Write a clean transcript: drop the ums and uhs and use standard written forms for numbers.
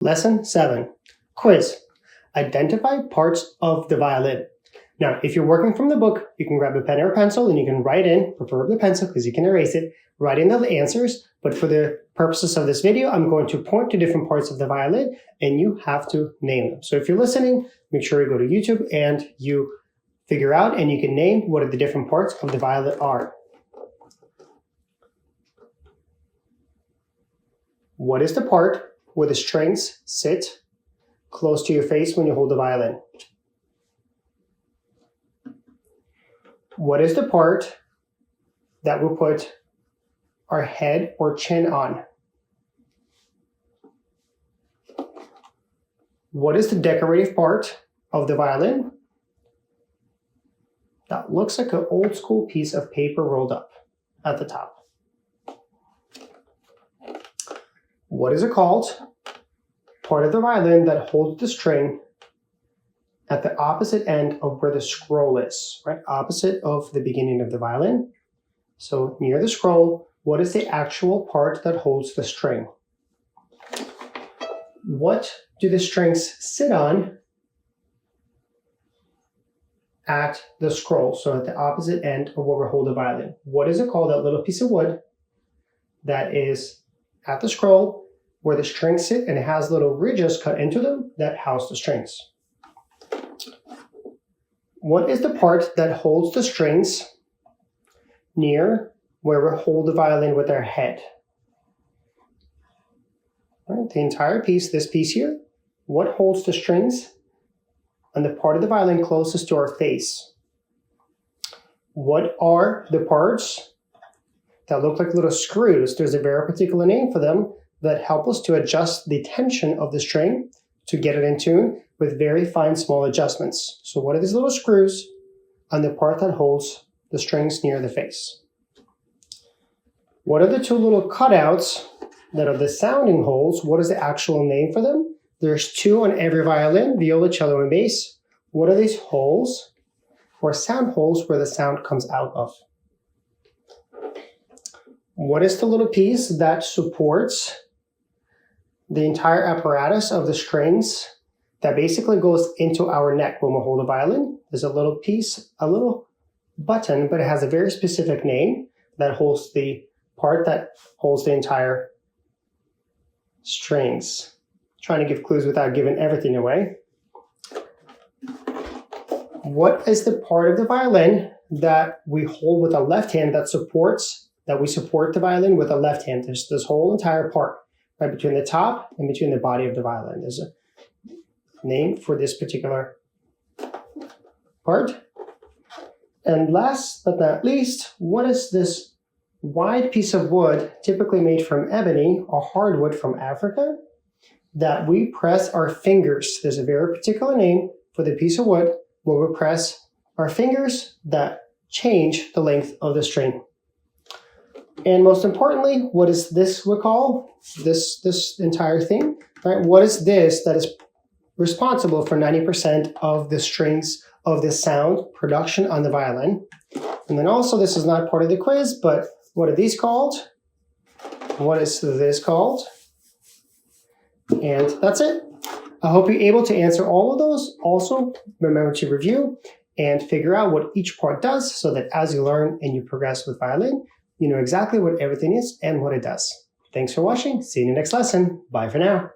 Lesson 7. Quiz. Identify parts of the violin. Now, if you're working from the book, you can grab a pen or a pencil and you can write in, preferably pencil because you can erase it, write in the answers. But for the purposes of this video, I'm going to point to different parts of the violin and you have to name them. So if you're listening, make sure you go to YouTube and you figure out and you can name what the different parts of the violin are. What is the part where the strings sit close to your face when you hold the violin? What is the part that we put our head or chin on? What is the decorative part of the violin that looks like an old school piece of paper rolled up at the top? What is it called? Part of the violin that holds the string at the opposite end of where the scroll is, right? Opposite of the beginning of the violin. So near the scroll, what is the actual part that holds the string? What do the strings sit on at the scroll? So at the opposite end of where we hold the violin. What is it called? That little piece of wood that is at the scroll where the strings sit and it has little ridges cut into them that house the strings. What is the part that holds the strings near where we hold the violin with our head? Right, the entire piece, this piece here, what holds the strings on the part of the violin closest to our face? What are the parts that look like little screws? There's a very particular name for them that help us to adjust the tension of the string to get it in tune with very fine small adjustments. So what are these little screws on the part that holds the strings near the face? What are the two little cutouts that are the sounding holes? What is the actual name for them? There's two on every violin, viola, cello, and bass. What are these holes or sound holes where the sound comes out of? What is the little piece that supports the entire apparatus of the strings that basically goes into our neck when we hold a violin? There's a little piece, a little button, but it has a very specific name that holds the part that holds the entire strings. Trying to give clues without giving everything away. What is the part of the violin that we hold with a left hand that we support the violin with a left hand? There's this whole entire part right between the top and between the body of the violin. There's a name for this particular part. And last but not least, what is this wide piece of wood, typically made from ebony or hardwood from Africa, that we press our fingers? There's a very particular name for the piece of wood where we press our fingers that change the length of the string. And most importantly, what is this we call this entire thing, right? What is this that is responsible for 90% of the strings of the sound production on the violin? And then also, this is not part of the quiz, but what are these called? What is this called? And that's it. I hope you're able to answer all of those. Also, remember to review and figure out what each part does so that as you learn and you progress with violin, you know exactly what everything is and what it does. Thanks for watching. See you in the next lesson. Bye for now.